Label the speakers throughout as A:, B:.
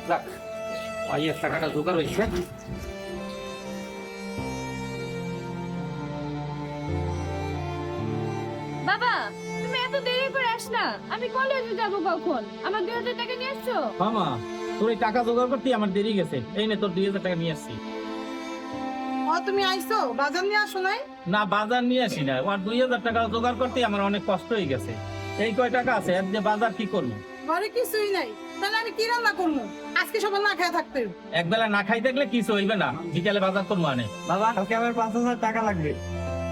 A: যাক, ভাইয়ের টাকাটা জোগাড় হয়েছে।
B: বাবা, তুমি এত দেরি করে আসলা, আমি কলেজে যাব কখন? আমার 2000 টাকা নিয়ে আসছো?
A: মামা, তোর এই টাকা জোগাড় করতে আমার দেরি গেছে। এই নে তোর 2000 টাকা নিয়ে আসছি।
C: তুমি আইছো বাজার নিয়ে আসো নাই?
A: না, বাজার নিয়ে আসি না, আমার 2000 টাকা জোগাড় করতে আমার অনেক কষ্ট হয়ে গেছে। এই কয় টাকা আছে, এর যে বাজার কি করবো?
C: ঘরে কিছুই নাই, তাহলে আমি কি রান্না করবো? আজকে সবাই না খেয়ে থাকতে হবে।
A: একবেলা না খাই থাকলে কিছু হইবে না, বিকালে বাজার করবো আনে।
D: বাবা কালকে আমার 5,000 টাকা লাগবে।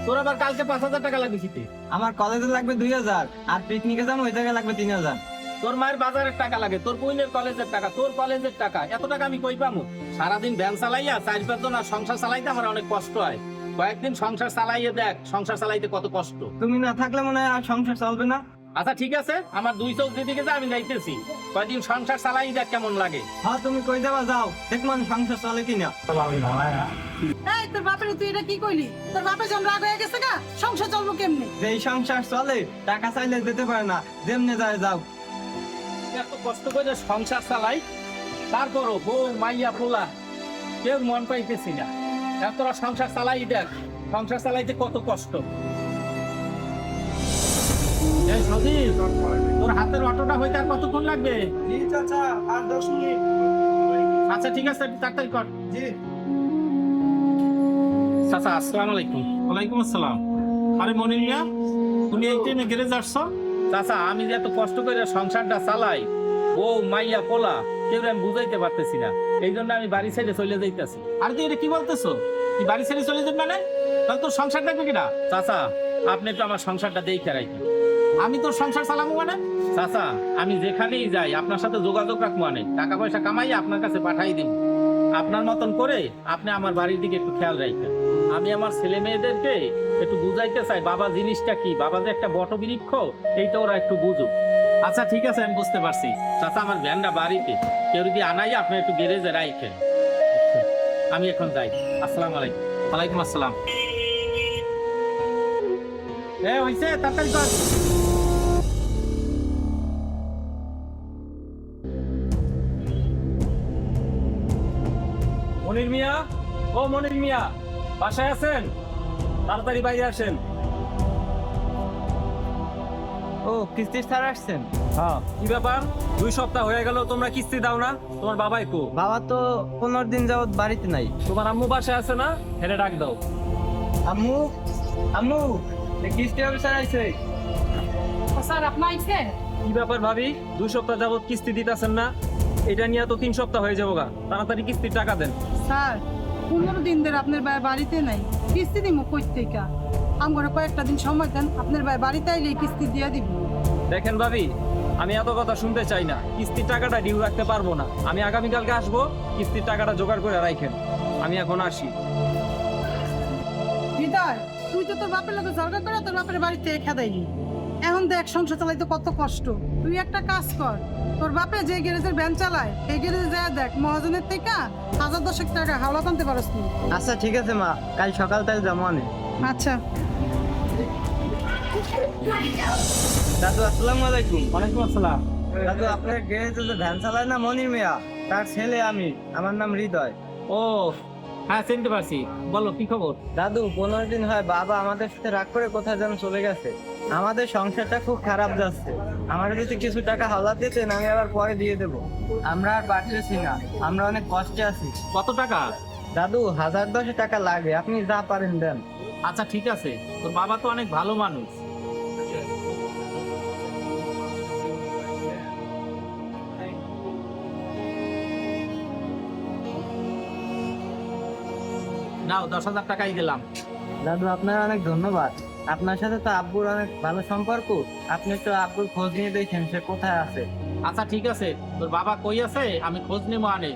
A: তোর আবার কালকে 5000 টাকা লাগবে শীতে।
D: আমার কলেজে লাগবে 2,000 আর পিকনিকে যাবো ওই জায়গায় লাগবে 3,000।
A: তোর মায়ের বাজারের টাকা লাগে, তোর বোনের কলেজের টাকা, তোর কলেজের টাকা, এত টাকা আমি কই পাবো? সারাদিন ভ্যান চালাইয়া 4-5 জন আর সংসার চালাইতে আমার অনেক কষ্ট হয়। কয়েকদিন সংসার চালাইয়ে দেখ, সংসার চালাইতে কত কষ্ট।
D: তুমি না থাকলে মনে হয় আর সংসার চলবে না।
A: আচ্ছা ঠিক আছে, আমার 2 চোখ দিকে যা, আমি যাইতেছি। কয়েকদিন সংসার চালাই দেখ কেমন লাগে।
D: হ্যাঁ তুমি কই যাবা যাও, দেখবো সংসার চলে কিনা।
C: এই তোর বাপের তুই এটা কি কইলি? তোর বাপে যেমন রাগ হয়ে গেছে গা, সংসার চলবো কেমনে?
D: যেই সংসার চলে টাকা চাইলে দিতে পারে না, যেমনে যায় যাও।
A: এত কষ্ট করে সংসার চালাই, তারপরও বউ মাইয়া পোলা কেউ মন পাইতেছি না। তোরা সংসার চালাই দেখ, সংসার চালাইতে কত কষ্ট। এই সজীব, তোর হাতের অটোটা হইতে আর কতক্ষণ লাগবে?
D: জি চাচা, আর 10 মিনিট।
A: আচ্ছা ঠিক আছে, একটু তাড়াতাড়ি কর।
D: জি।
A: চাচা আসসালামু আলাইকুম। ওয়ালাইকুম আসসালাম। আরে মনির মিয়া, তুমি এই ট্রেনে গ্যারেজ আসছো? চাচা, আমি যে এত কষ্ট করে সংসারটা চালাই, ও মাইয়া পোলা কেউ আমি বুঝাইতে পারতেছি না, এই জন্য আমি বাড়ি ছেড়ে চলে যাইতেছি। আর তুই এটা কি বলতেছো? তুই বাড়ি ছেড়ে চলে যাবি মানে? তাহলে তোর সংসার দেখবে কিনা? চাচা, আপনি একটু আমার সংসারটা দেখে রাখবেন। আমি তোর সংসার চালাবো মানে? চাচা, আমি যেখানেই যাই আপনার সাথে যোগাযোগ রাখবো, মানে টাকা পয়সা কামাই আপনার কাছে পাঠাই দিব। আপনার মতন করে আপনি আমার বাড়ির দিকে একটু খেয়াল রাখবেন। আমি আমার ছেলে মেয়েদেরকে একটু বুঝাইতে চাই বাবা জিনিসটা কি, বাবা যে একটা বটবৃক্ষ, এইটা ওরা একটু বুঝুক। আচ্ছা ঠিক আছে, আমি বুঝতে পারছি। চাচা, আমার ভ্যানটা বাড়িতে, কেউ যদি আনাই আপনি একটু গ্যারেজে রাখেন। আমি এখন যাই। আসসালামু আলাইকুম। ওয়ালাইকুম আসসালাম। হইছে, তাড়াতাড়ি কর।
E: মনির মিয়া, ও মনির মিয়া, বাসায় আছেন? তাড়াতাড়ি বাইরে আসেন।
D: ও কিস্তির স্যার আসছেন?
E: হ্যাঁ, কি ব্যাপার? 2 সপ্তাহ হয়ে গেল তোমরা কিস্তি দাও না? তোমার বাবাই কো?
D: বাবা তো 15 দিন যাবত বাড়িতে নাই।
E: তোমার আম্মু বাসায় আছে না? হেরে ডাক দাও।
D: আম্মু, আম্মু, এই কিস্তি অফিসার আইছে।
C: স্যার আপনি আইছেন?
E: কি ব্যাপার ভাবি, 2 সপ্তাহ যাবত কিস্তি দিতেছেন না? এটা নিয়ে তো 3 সপ্তাহ হয়ে যাবো গা। তাড়াতাড়ি কিস্তির টাকা দেন।
C: স্যার 15 দিন ধরে আপনার ভাই বাড়িতে নাই, কিস্তি দিব কই থেকে? আমার কয়েকটা দিন সময় দেন, আপনার ভাই বাড়িতে আইলে কিস্তি দিয়ে দিব।
E: দেখেন ভাবি, আমি এত কথা শুনতে চাই না। কিস্তির টাকাটা ডিউ রাখতে পারবো না। আমি আগামীকালকে আসবো, কিস্তির টাকাটা জোগাড় করে রাখেন। আমি এখন আসি।
C: হৃদয়, তুই তো তোর বাপের লোকে ঝগড়া করে তোর বাপের বাড়িতে খেদাইলি। এখন দেখ সংসার চালাইতে কত কষ্ট। তুই একটা কাজ কর, তোর বাপে যে গ্যারেজের ভ্যান চালায় এই গ্যারেজে যায় দেখ, মহাজনের থেকে 1000-10 টাকা হাওলা টানতে পারস তুই।
D: আচ্ছা ঠিক আছে মা, কাল সকাল তাই যাবো আনে।
C: আচ্ছা।
D: দাদু আসসালামু আলাইকুম।
A: ওয়ালাইকুম আসসালাম।
D: দাদু আপনার গ্যারেজে যে ভ্যান চালায় না মনির মিয়া, তার ছেলে আমি, আমার নাম হৃদয়।
A: ও হ্যাঁ, চিনতে পারছি। বলো কি খবর?
D: দাদু 15 দিন হয় বাবা আমাদের সাথে রাগ করে কোথায় যেন চলে গেছে। আমাদের সংসারটা খুব খারাপ যাচ্ছে। আমার যদি কিছু টাকা হাওলা দিতেন আমি আবার পরে দিয়ে দেবো। আমরা আর পারতেছি না, আমরা অনেক কষ্টে আছি।
A: কত টাকা?
D: দাদু 1010 টাকা লাগে, আপনি যা পারেন দেন।
A: আচ্ছা ঠিক আছে, তোর বাবা তো অনেক ভালো মানুষ। নাও 10,000 টাকাই দিলাম।
D: দাদু আপনার অনেক ধন্যবাদ। আপনার সাথে তো আব্বুর অনেক ভালো সম্পর্ক, আপনি একটু আব্বুর খোঁজ নিয়ে দেখেন সে কোথায় আছে।
A: আচ্ছা ঠিক আছে, তোর বাবা কই আছে আমি খোঁজ নেবো আনে,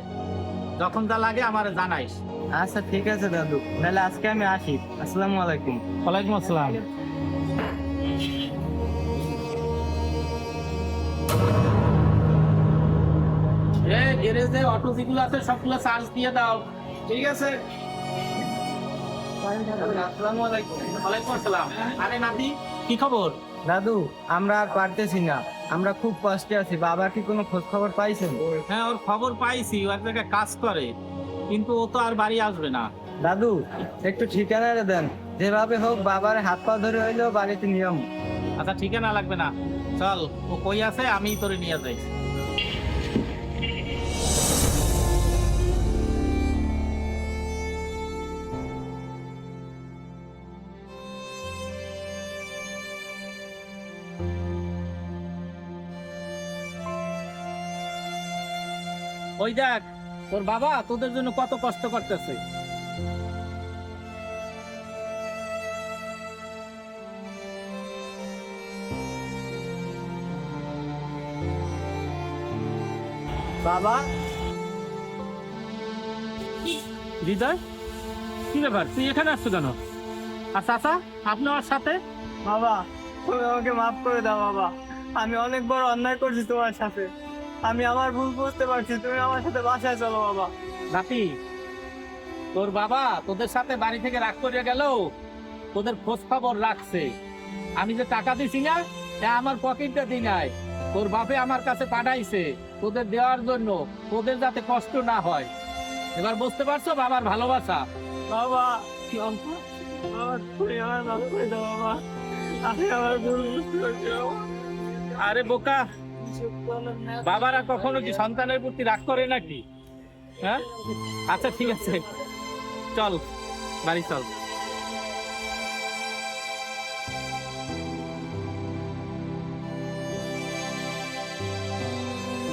A: যখন যা লাগে আমার জানাইস।
D: আচ্ছা ঠিক আছে দাদু, তাহলে আজকে আমি আসি। আসসালামু আলাইকুম।
A: ওয়ালাইকুম আসসালাম। গ্যারেজে অটো যেগুলো আছে সবগুলো চার্জ দিয়ে দাও।
D: ঠিক আছে। আসসালামু আলাইকুম।
A: ওয়ালাইকুম আসসালাম। আরে নাতি, কি খবর?
D: দাদু আমরা আর পারতেছি না, আমরা খুব কষ্টে আছি। বাবা কি কোনো খোঁজ খবর পাইছেন?
A: হ্যাঁ, ওর খবর পাইছি, ও এক জায়গায় কাজ করে, কিন্তু ও তো আর বাড়ি আসবে না।
D: দাদু একটু ঠিকানা দেন, যেভাবে হোক বাবার হাত পা ধরে হইলেও বাড়িতে নিয়ম।
A: আচ্ছা, ঠিকানা লাগবে না, চল, ও কই আছে আমি তোরে নিয়ে যাই। ওই দেখ, তোর বাবা তোদের জন্য কত কষ্ট করতেছে।
D: বাবা,
A: হৃদয়, কি ব্যাপার, তুই এখানে আসছো কেন? আর চাচা, আপনি আমার সাথে?
D: বাবা তুমি আমাকে মাফ করে দাও বাবা, আমি অনেক বড় অন্যায় করছি তোমার সাথে। আমি আমার ভুল বুঝতে পারছি, তুমি আমার সাথে বাসায় চলো বাবা।
A: নাতি, তোর বাবা তোদের সাথে বাড়ি থেকে রাগ করে গেল, তোদের খোঁজ খবর রাখছে। আমি যে টাকা দিছি না, তা আমার পকেটটা দি নাই, তোর বাপে আমার কাছে পাঠাইছে তোদের দেওয়ার জন্য, তোদের যাতে কষ্ট না হয়। এবার বুঝতে পারছো বাবার ভালোবাসা?
D: বাবা বাবা তুমি আমার মাফ করে দাও বাবা, আমি আমার ভুল বুঝতে পারছি বাবা।
A: আরে বোকা, বাবারা কখনো কি সন্তানের প্রতি রাগ করে নাকি? হ্যাঁ, আচ্ছা ঠিক আছে, চল বাড়ি চল।